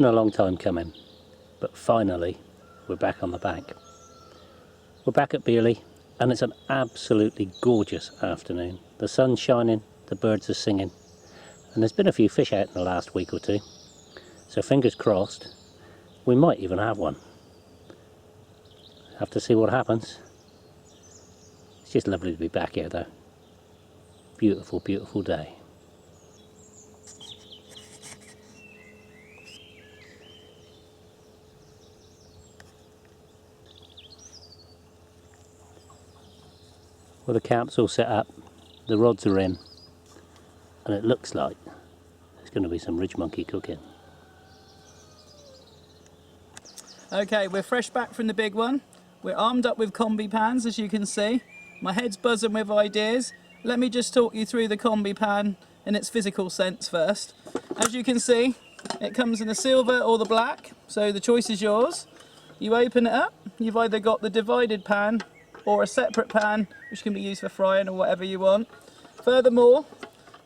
a long time coming, but finally we're back on the bank. We're back at Bearley and it's an absolutely gorgeous afternoon. The sun's shining, the birds are singing, and there's been a few fish out in the last week or two, so fingers crossed we might even have one. Have to see what happens. It's just lovely to be back here though. Beautiful, beautiful day. Well, the camp's all set up, the rods are in, and it looks like there's going to be some Ridge Monkey cooking. Okay, we're fresh back from the big one. We're armed up with combi pans, as you can see. My head's buzzing with ideas. Let me just talk you through the combi pan in its physical sense first. As you can see, it comes in the silver or the black, so the choice is yours. You open it up, you've either got the divided pan or a separate pan, which can be used for frying or whatever you want. Furthermore,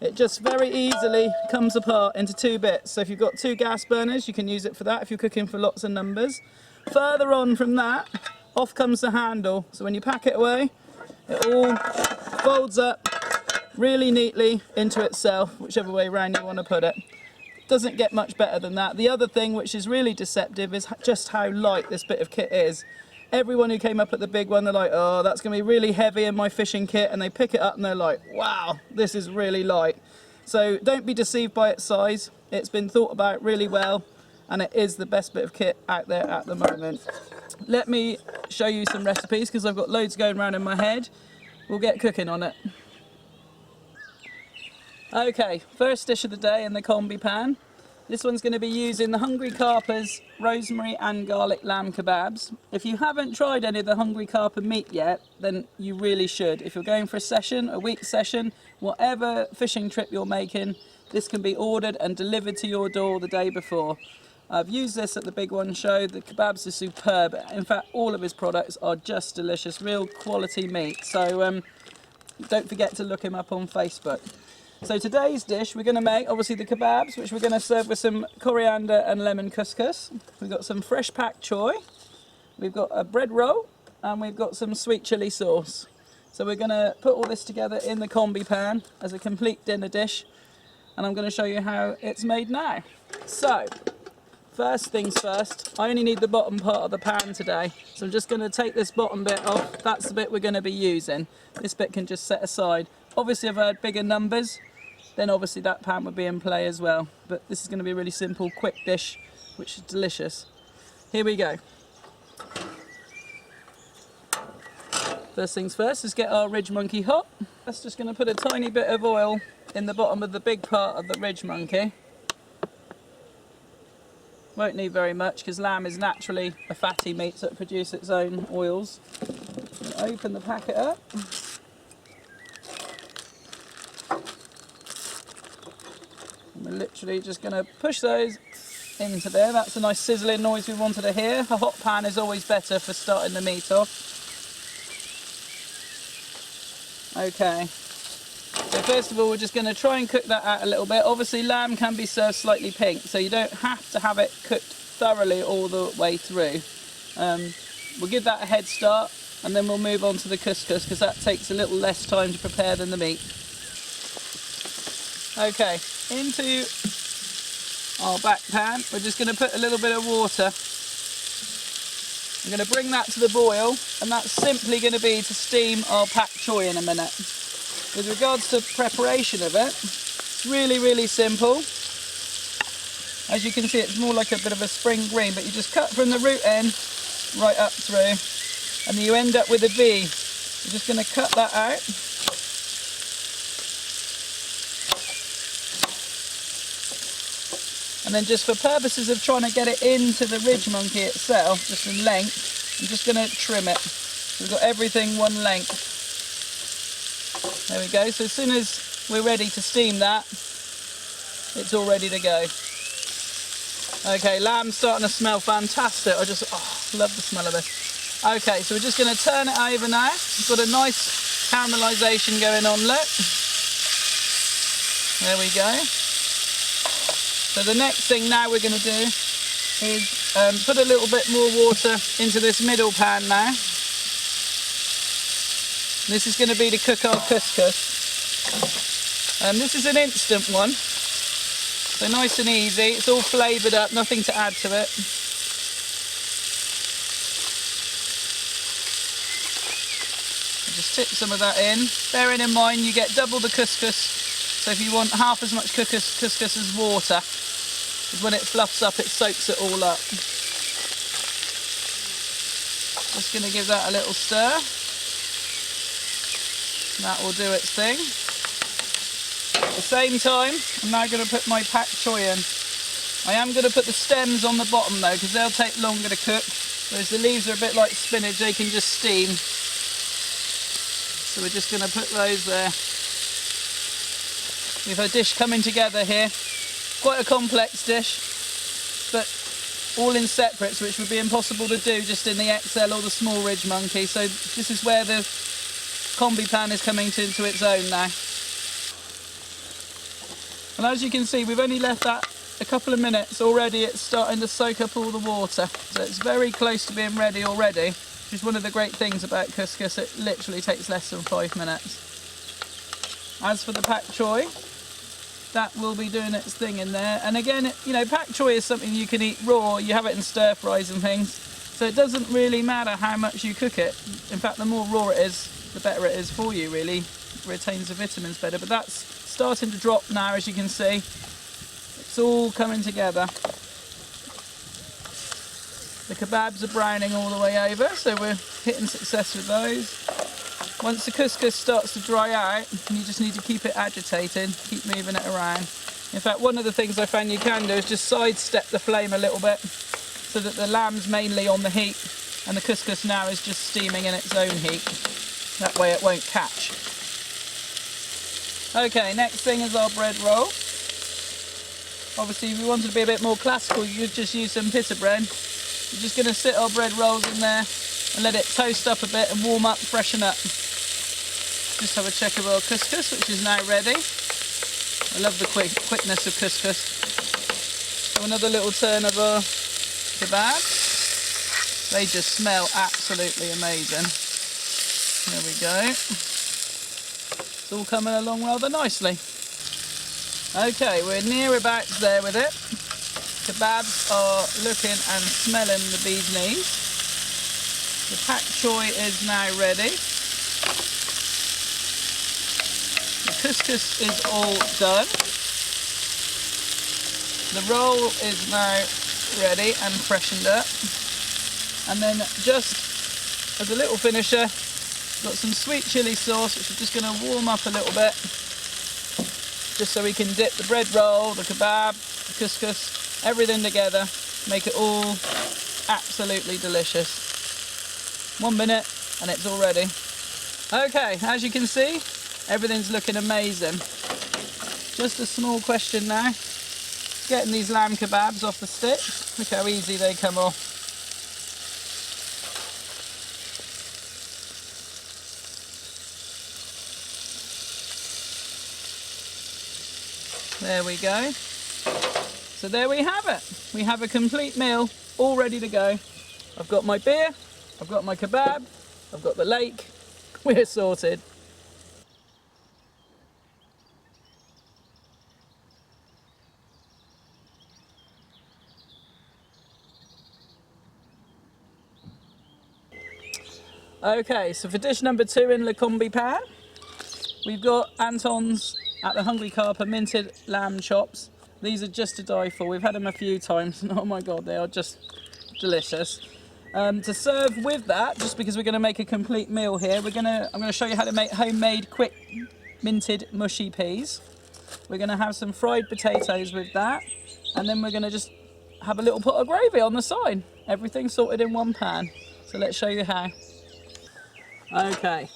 it just very easily comes apart into two bits. So if you've got two gas burners, you can use it for that if you're cooking for lots of numbers. Further on from that, off comes the handle. So when you pack it away, it all folds up really neatly into itself, whichever way around you want to put it. Doesn't get much better than that. The other thing which is really deceptive is just how light this bit of kit is. Everyone who came up at the big one, they're like, oh, that's going to be really heavy in my fishing kit, and they pick it up and they're like, wow, this is really light. So don't be deceived by its size. It's been thought about really well, and it is the best bit of kit out there at the moment. Let me show you some recipes, because I've got loads going around in my head. We'll get cooking on it. Okay, first dish of the day in the combi pan. This one's going to be using the Hungry Carper's rosemary and garlic lamb kebabs. If you haven't tried any of the Hungry Carper meat yet, then you really should. If you're going for a session, a week session, whatever fishing trip you're making, this can be ordered and delivered to your door the day before. I've used this at the Big One show. The kebabs are superb. In fact, all of his products are just delicious, real quality meat. So don't forget to look him up on Facebook. So today's dish, we're going to make obviously the kebabs, which we're going to serve with some coriander and lemon couscous. We've got some fresh packed choy, we've got a bread roll, and we've got some sweet chilli sauce. So we're going to put all this together in the combi pan as a complete dinner dish, and I'm going to show you how it's made now. So first things first, I only need the bottom part of the pan today, so I'm just going to take this bottom bit off. That's the bit we're going to be using. This bit can just set aside. Obviously if I had bigger numbers, then obviously that pan would be in play as well. But this is going to be a really simple, quick dish, which is delicious. Here we go. First things first is get our Ridge Monkey hot. That's just going to put a tiny bit of oil in the bottom of the big part of the Ridge Monkey. Won't need very much because lamb is naturally a fatty meat, so it produces its own oils. Open the packet up. We're literally just going to push those into there. That's a nice sizzling noise we wanted to hear. A hot pan is always better for starting the meat off. Okay, so first of all we're just going to try and cook that out a little bit. Obviously lamb can be served slightly pink, so you don't have to have it cooked thoroughly all the way through. We'll give that a head start and then we'll move on to the couscous, because that takes a little less time to prepare than the meat. Okay, into our back pan, we're just going to put a little bit of water. I'm going to bring that to the boil, and that's simply going to be to steam our packed choy in a minute. With regards to preparation of it, it's really, really simple. As you can see, it's more like a bit of a spring green, but you just cut from the root end right up through, and you end up with a V. You're just going to cut that out. And then just for purposes of trying to get it into the Ridge Monkey itself, just in length, I'm just going to trim it. We've got everything one length. There we go. So as soon as we're ready to steam that, it's all ready to go. Okay, lamb's starting to smell fantastic. I just love the smell of this. Okay, so we're just going to turn it over now. We've got a nice caramelisation going on, look. There we go. So the next thing now we're going to do is put a little bit more water into this middle pan now. This is going to be to cook our couscous. This is an instant one, so nice and easy. It's all flavoured up, nothing to add to it. Just tip some of that in. Bearing in mind you get double the couscous, so if you want half as much couscous as water, because when it fluffs up it soaks it all up. Just going to give that a little stir. That will do its thing. At the same time, I'm now going to put my pak choy in. I am going to put the stems on the bottom though, because they'll take longer to cook, whereas the leaves are a bit like spinach, they can just steam. So we're just going to put those there. We have a dish coming together here. Quite a complex dish, but all in separates, which would be impossible to do just in the XL or the small Ridge Monkey. So this is where the combi pan is coming into its own now. And as you can see, we've only left that a couple of minutes. Already it's starting to soak up all the water. So it's very close to being ready already, which is one of the great things about couscous. It literally takes less than 5 minutes. As for the pak choy, that will be doing its thing in there. And again, you know, pak choy is something you can eat raw. You have it in stir fries and things. So it doesn't really matter how much you cook it. In fact, the more raw it is, the better it is for you, really. It retains the vitamins better. But that's starting to drop now, as you can see. It's all coming together. The kebabs are browning all the way over, so we're hitting success with those. Once the couscous starts to dry out, you just need to keep it agitated, keep moving it around. In fact, one of the things I found you can do is just sidestep the flame a little bit, so that the lamb's mainly on the heat, and the couscous now is just steaming in its own heat. That way it won't catch. Okay, next thing is our bread roll. Obviously, if you wanted to be a bit more classical, you could just use some pita bread. We're just going to sit our bread rolls in there and let it toast up a bit and warm up, freshen up. Just have a check of our couscous, which is now ready. I love the quickness of couscous. So another little turn of our kebab. They just smell absolutely amazing. There we go. It's all coming along rather nicely. Okay, we're near about there with it. Kebabs are looking and smelling the bee's knees. The pak choy is now ready. The couscous is all done. The roll is now ready and freshened up. And then just as a little finisher, got some sweet chilli sauce, which we're just going to warm up a little bit, just so we can dip the bread roll, the kebab, the couscous, everything together, make it all absolutely delicious. 1 minute and it's all ready. Okay, as you can see, everything's looking amazing. Just a small question now, getting these lamb kebabs off the stick. Look how easy they come off. There we go. So there we have it. We have a complete meal all ready to go. I've got my beer, I've got my kebab, I've got the lake. We're sorted. Okay, so for dish number 2 in the combi pan, we've got Anton's at the Hungry Carper minted lamb chops. These are just to die for. We've had them a few times and oh my god, they are just delicious. To serve with that, just because we're going to make a complete meal here, I'm going to show you how to make homemade quick minted mushy peas. We're going to have some fried potatoes with that, and then we're going to just have a little pot of gravy on the side. Everything sorted in one pan. So let's show you how. Okay,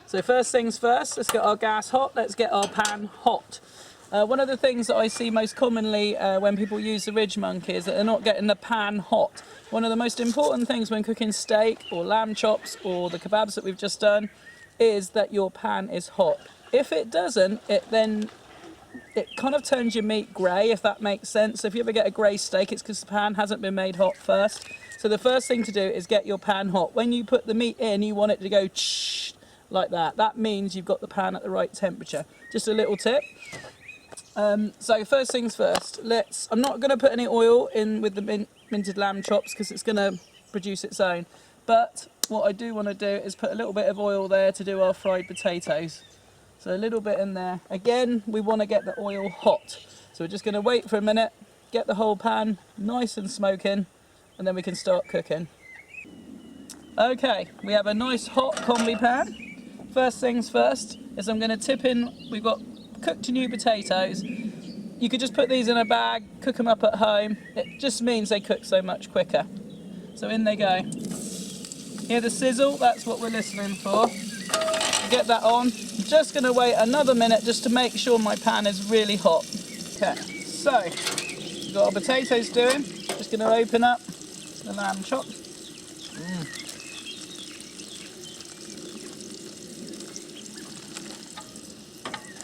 so first things first, let's get our gas hot, let's get our pan hot. One of the things that I see most commonly when people use the Ridge Monkey is that they're not getting the pan hot. One of the most important things when cooking steak or lamb chops or the kebabs that we've just done is that your pan is hot. If it doesn't, it then it kind of turns your meat grey, if that makes sense. So if you ever get a grey steak, it's because the pan hasn't been made hot first. So the first thing to do is get your pan hot. When you put the meat in, you want it to go like that. That means you've got the pan at the right temperature. Just a little tip. So first things first, I'm not going to put any oil in with the minted lamb chops because it's going to produce its own. But what I do want to do is put a little bit of oil there to do our fried potatoes. So a little bit in there. Again, we want to get the oil hot. So we're just going to wait for a minute, get the whole pan nice and smoking, and then we can start cooking. Okay, we have a nice hot combi pan. First things first is I'm going to tip in, we've got cooked new potatoes. You could just put these in a bag, cook them up at home. It just means they cook so much quicker. So in they go. Hear the sizzle? That's what we're listening for. Get that on. I'm just going to wait another minute just to make sure my pan is really hot. Okay, so we've got our potatoes doing. Just going to open up the lamb chop.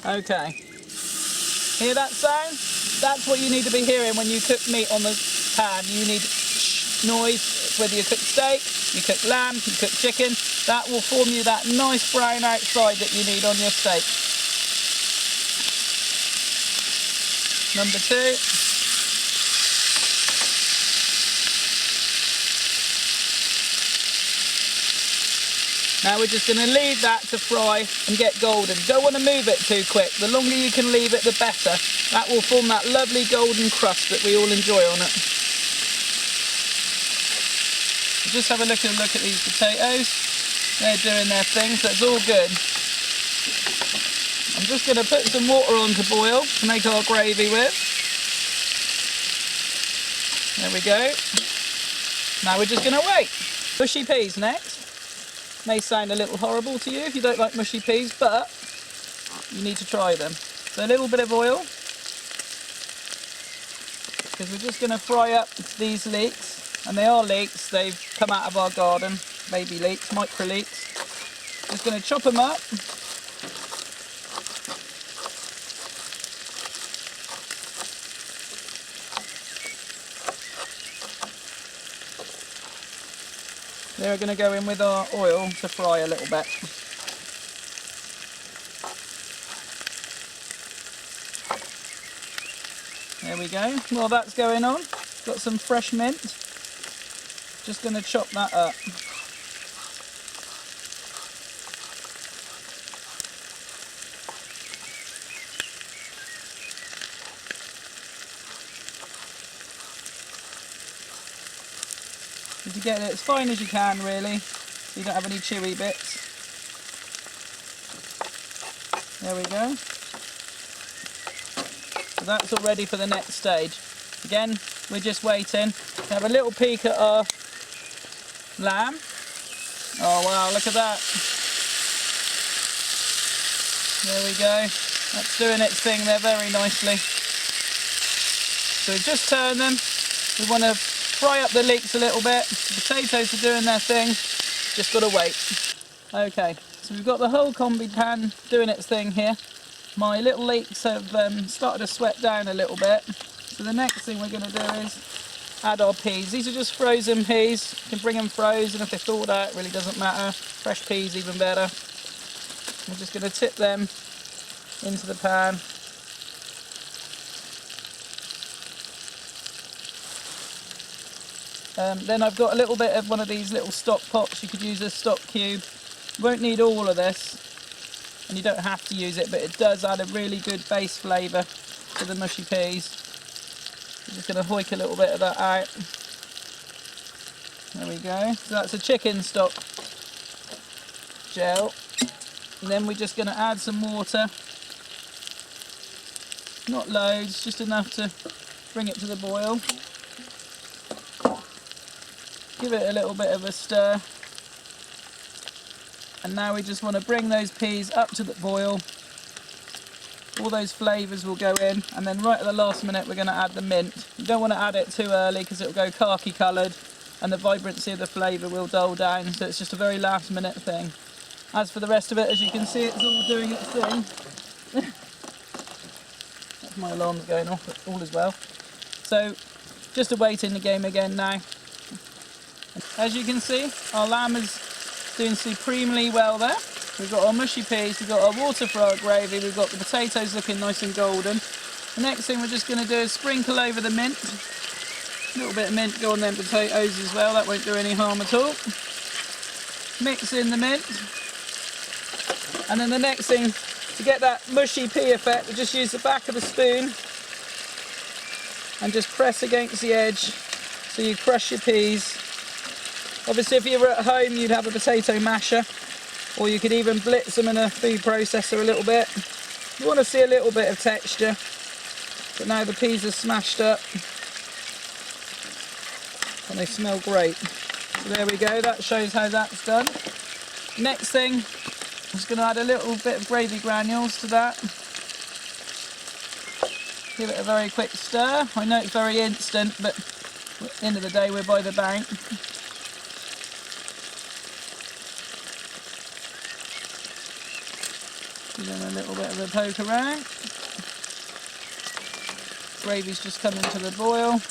Okay, hear that sound? That's what you need to be hearing when you cook meat on the pan. You need noise, whether you cook steak, you cook lamb, you cook chicken. That will form you that nice brown outside that you need on your steak. Number 2. Now we're just going to leave that to fry and get golden. Don't want to move it too quick. The longer you can leave it, the better. That will form that lovely golden crust that we all enjoy on it. Just have a look at these potatoes. They're doing their thing, so it's all good. I'm just going to put some water on to boil to make our gravy with. There we go. Now we're just going to wait. Mushy peas next. May sound a little horrible to you if you don't like mushy peas, but you need to try them. So a little bit of oil, because we're just going to fry up these leeks, and they are leeks, they've come out of our garden, baby leeks, micro leeks. Just going to chop them up. They're going to go in with our oil to fry a little bit. There we go. While that's going on, got some fresh mint. Just going to chop that up. To get it as fine as you can, really, so you don't have any chewy bits. There we go. So that's all ready for the next stage. Again, we're just waiting to have a little peek at our lamb. Oh wow, look at that. There we go. That's doing its thing there very nicely. So we've just turned them. We want to fry up the leeks a little bit. The potatoes are doing their thing. Just got to wait. Okay, so we've got the whole combi pan doing its thing here. My little leeks have started to sweat down a little bit. So the next thing we're going to do is add our peas. These are just frozen peas. You can bring them frozen if they're thawed out, it really doesn't matter. Fresh peas even better. We're just going to tip them into the pan. Then I've got a little bit of one of these little stock pots. You could use a stock cube. You won't need all of this, and you don't have to use it, but it does add a really good base flavour to the mushy peas. I'm just going to hoik a little bit of that out. There we go. So that's a chicken stock gel. And then we're just going to add some water. Not loads, just enough to bring it to the boil. Give it a little bit of a stir. And now we just want to bring those peas up to the boil. All those flavours will go in, and then right at the last minute we're going to add the mint. You don't want to add it too early because it will go khaki coloured and the vibrancy of the flavour will dull down, so it's just a very last minute thing. As for the rest of it, as you can see, it's all doing its thing. My alarm's going off, but all is well. So, just awaiting the game again now. As you can see, our lamb is doing supremely well there. We've got our mushy peas, we've got our water for our gravy, we've got the potatoes looking nice and golden. The next thing we're just going to do is sprinkle over the mint. A little bit of mint go on them potatoes as well, that won't do any harm at all. Mix in the mint. And then the next thing, to get that mushy pea effect, we just use the back of a spoon and just press against the edge so you crush your peas. Obviously if you were at home you'd have a potato masher, or you could even blitz them in a food processor a little bit. You want to see a little bit of texture, but now the peas are smashed up and they smell great. So there we go, that shows how that's done. Next thing, I'm just going to add a little bit of gravy granules to that. Give it a very quick stir. I know it's very instant, but at the end of the day we're by the bank. Give them a little bit of a poke around. Gravy's just coming to the boil.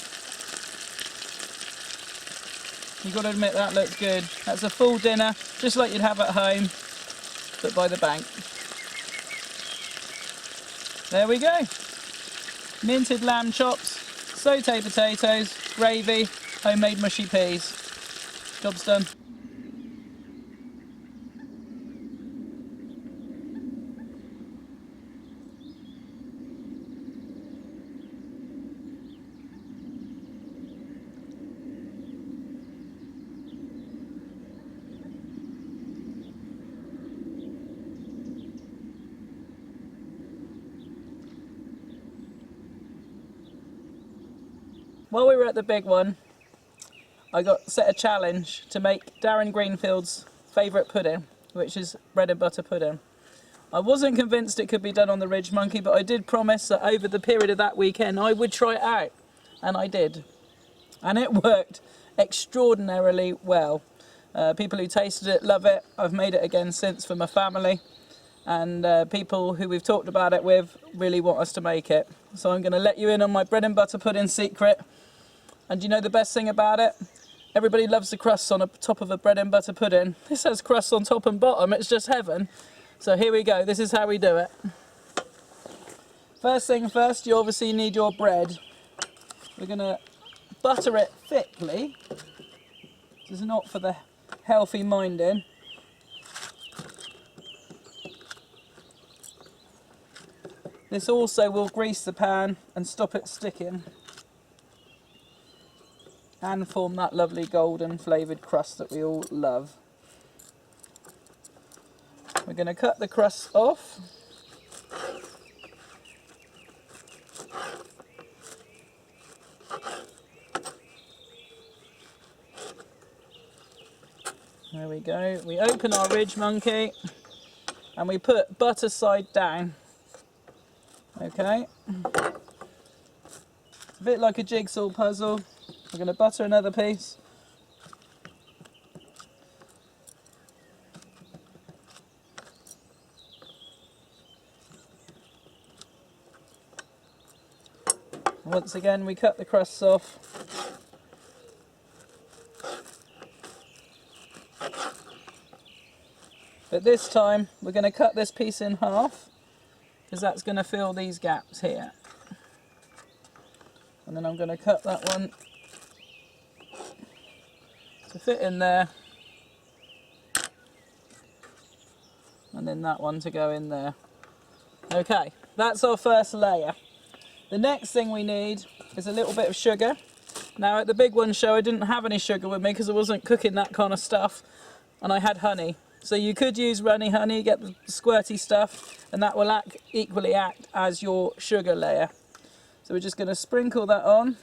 You've got to admit that looks good. That's a full dinner, just like you'd have at home, but by the bank. There we go. Minted lamb chops, sauté potatoes, gravy, homemade mushy peas. Job's done. While we were at the big one, I got set a challenge to make Darren Greenfield's favourite pudding, which is bread and butter pudding. I wasn't convinced it could be done on the Ridge Monkey, but I did promise that over the period of that weekend I would try it out, and I did. And it worked extraordinarily well. People who tasted it love it. I've made it again since for my family, and people who we've talked about it with really want us to make it. So I'm going to let you in on my bread and butter pudding secret. And you know the best thing about it? Everybody loves the crusts on the top of a bread and butter pudding. This has crusts on top and bottom, it's just heaven. So here we go, this is how we do it. First thing first, you obviously need your bread. We're going to butter it thickly. This is not for the healthy minded. This also will grease the pan and stop it sticking, and form that lovely golden flavoured crust that we all love. We're going to cut the crust off. There we go. We open our Ridge Monkey and we put butter side down. Okay. It's a bit like a jigsaw puzzle. We're going to butter another piece. Once again, we cut the crusts off. But this time, we're going to cut this piece in half, because that's going to fill these gaps here. And then I'm going to cut that one to fit in there, and then that one to go in there. Okay, that's our first layer. The next thing we need is a little bit of sugar. Now at the big one show I didn't have any sugar with me because I wasn't cooking that kind of stuff, and I had honey. So you could use runny honey, get the squirty stuff, and that will equally act as your sugar layer. So we're just going to sprinkle that on.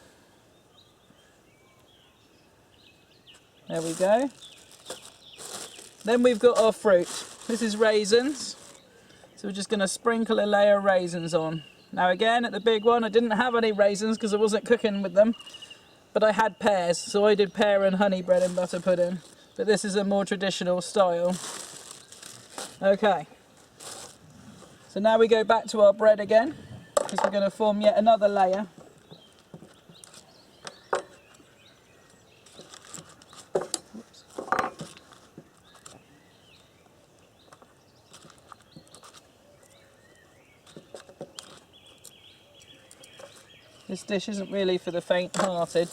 There we go. Then we've got our fruit. This is raisins. So we're just going to sprinkle a layer of raisins on. Now again, at the big one, I didn't have any raisins because I wasn't cooking with them, but I had pears, so I did pear and honey bread and butter pudding. But this is a more traditional style. Okay. So now we go back to our bread again. because we're going to form yet another layer. Oops. This dish isn't really for the faint-hearted.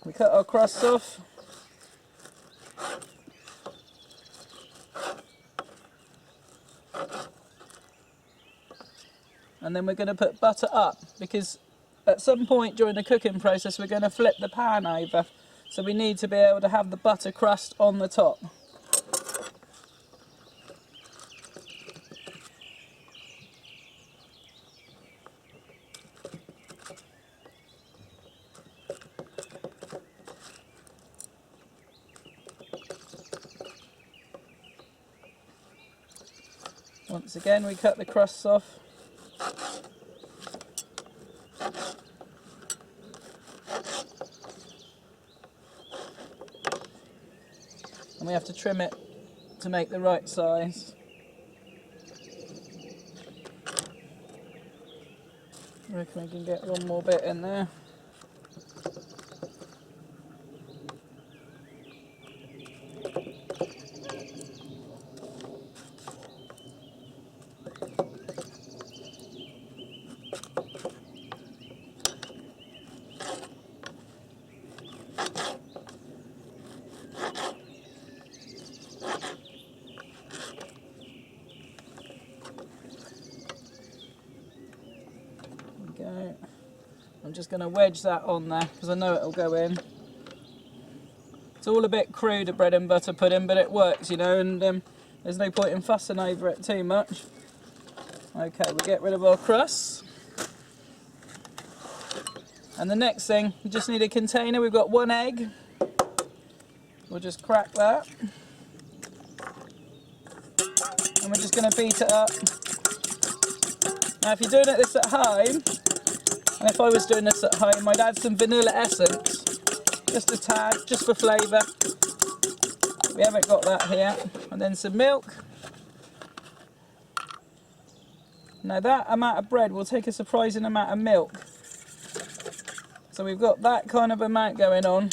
We cut our crusts off. And then we're going to put butter up, because at some point during the cooking process we're going to flip the pan over. So we need to be able to have the butter crust on the top. Once again, we cut the crusts off. And we have to trim it to make the right size. I reckon we can get one more bit in there. Go. I'm just going to wedge that on there because I know it'll go in. It's all a bit crude, a bread and butter pudding, but it works, you know, and there's no point in fussing over it too much. Okay, we'll get rid of our crusts. And the next thing, you just need a container. We've got 1 egg. We'll just crack that. And we're just going to beat it up. Now if you're doing this at home, and if I was doing this at home, I'd add some vanilla essence, just a tad, just for flavour. We haven't got that here. And then some milk. Now that amount of bread will take a surprising amount of milk. So we've got that kind of amount going on.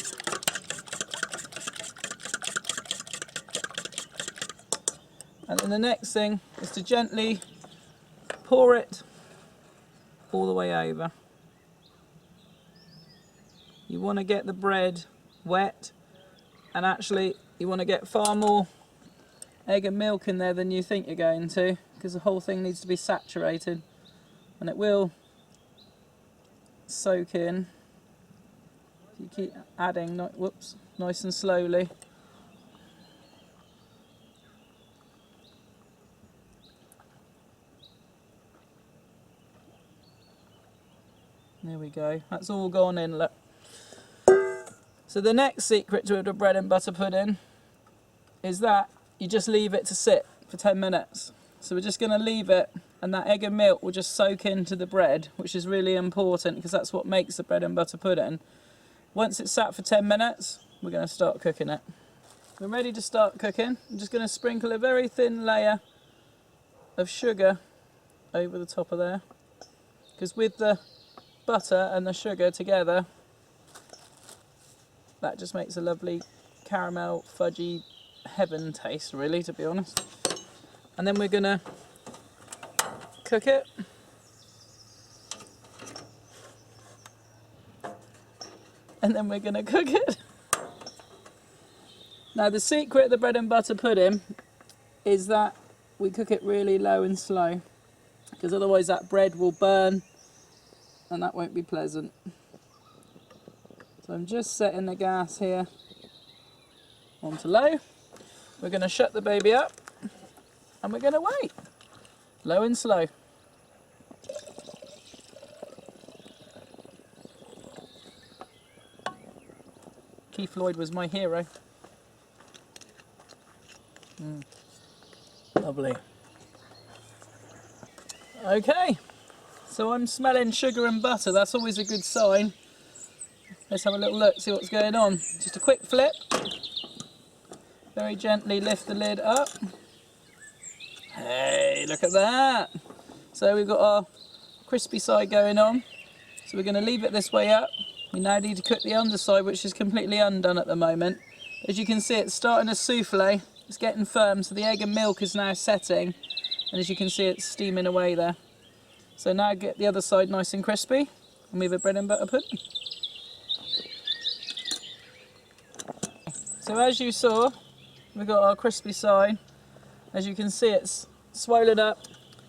And then the next thing is to gently pour it all the way over. You want to get the bread wet, and actually you want to get far more egg and milk in there than you think you're going to, because the whole thing needs to be saturated, and it will soak in. You keep adding, whoops, nice and slowly. There we go, that's all gone in, look. So the next secret to the bread and butter pudding is that you just leave it to sit for 10 minutes. So we're just going to leave it, and that egg and milk will just soak into the bread, which is really important because that's what makes the bread and butter pudding. Once it's sat for 10 minutes, we're going to start cooking it. We're ready to start cooking. I'm just going to sprinkle a very thin layer of sugar over the top of there, because with the butter and the sugar together, that just makes a lovely caramel fudgy heaven taste, really, to be honest. And then we're going to cook it. And then we're going to cook it. Now the secret of the bread and butter pudding is that we cook it really low and slow, because otherwise that bread will burn and that won't be pleasant. So I'm just setting the gas here onto low. We're going to shut the baby up and we're going to wait. Low and slow. Keith Lloyd was my hero. Lovely. Okay, so I'm smelling sugar and butter. That's always a good sign. Let's have a little look, see what's going on. Just a quick flip. Very gently lift the lid up. Hey, look at that. So we've got our crispy side going on. So we're going to leave it this way up. We now need to cook the underside, which is completely undone at the moment. As you can see, it's starting to souffle. It's getting firm, so the egg and milk is now setting. And as you can see, it's steaming away there. So now get the other side nice and crispy, and we have a bread and butter pudding. So as you saw, we've got our crispy side. As you can see, it's swollen up,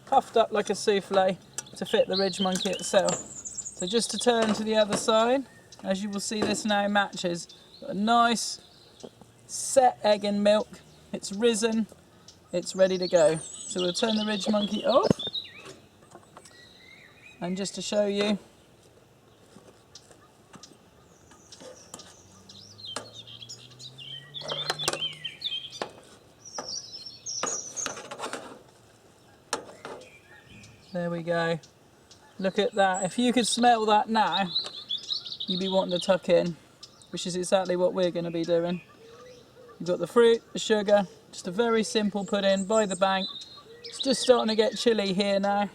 puffed up like a souffle to fit the Ridge Monkey XL. So just to turn to the other side, as you will see, this now matches. Got a nice set egg and milk. It's risen, it's ready to go. So we'll turn the Ridge Monkey off. And just to show you, there we go. Look at that. If you could smell that now, you'd be wanting to tuck in, which is exactly what we're going to be doing. You've got the fruit, the sugar, just a very simple pudding by the bank. It's just starting to get chilly here now.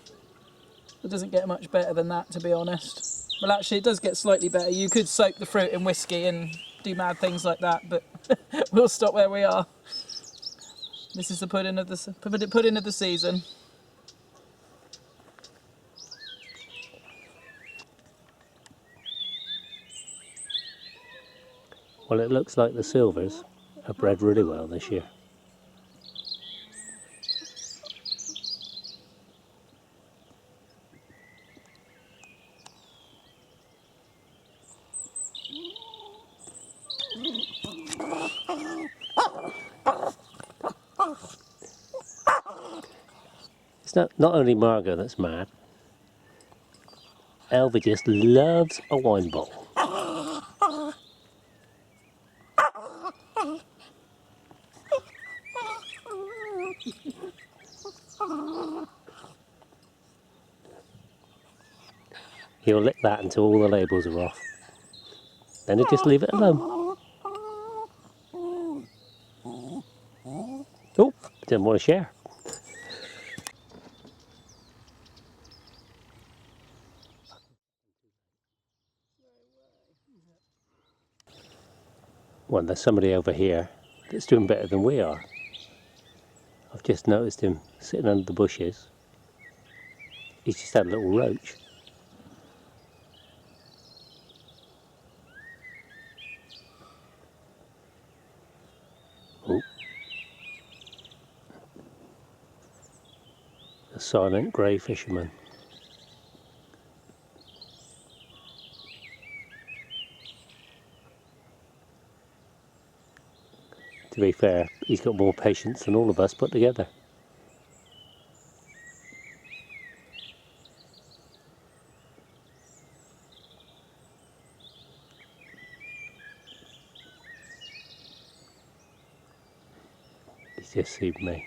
It doesn't get much better than that, to be honest. Well, actually, it does get slightly better. You could soak the fruit in whiskey and do mad things like that, but we'll stop where we are. This is the pudding of the season. Well, it looks like the silvers have bred really well this year. It's not only Margot that's mad. Elvie just loves a wine bottle. He'll lick that until all the labels are off. Then he'll just leave it alone. Oh, didn't want to share. Well, there's somebody over here that's doing better than we are. I've just noticed him sitting under the bushes. He's just had a little roach. Oh. A silent grey fisherman. To be fair, he's got more patience than all of us put together. He's just seen me.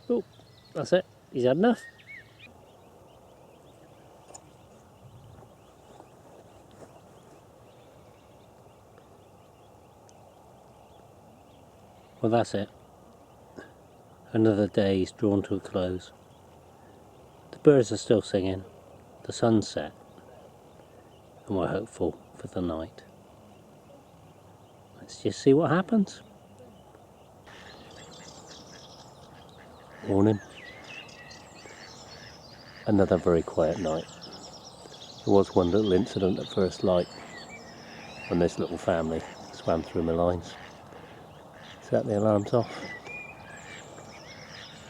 Oh, that's it. He's had enough. Well, that's it. Another day is drawn to a close. The birds are still singing, the sun's set, and we're hopeful for the night. Let's just see what happens. Morning. Another very quiet night. There was one little incident at first light when this little family swam through my lines. Set the alarms off.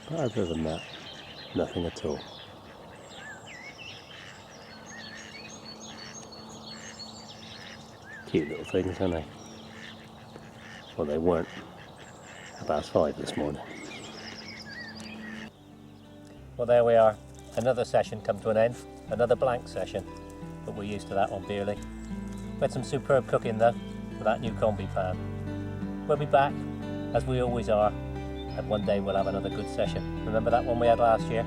But other than that, nothing at all. Cute little things, aren't they? Well, they weren't 5:30 this morning. Well, there we are. Another session come to an end. Another blank session, but we're used to that one, Beerley. We had some superb cooking though with that new combi pan. We'll be back, as we always are, and one day we'll have another good session. Remember that one we had last year?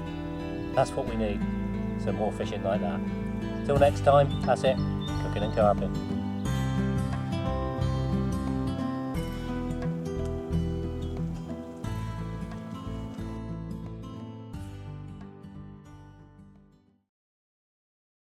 That's what we need. Some more fishing like that. Till next time, that's it. Cooking and carping.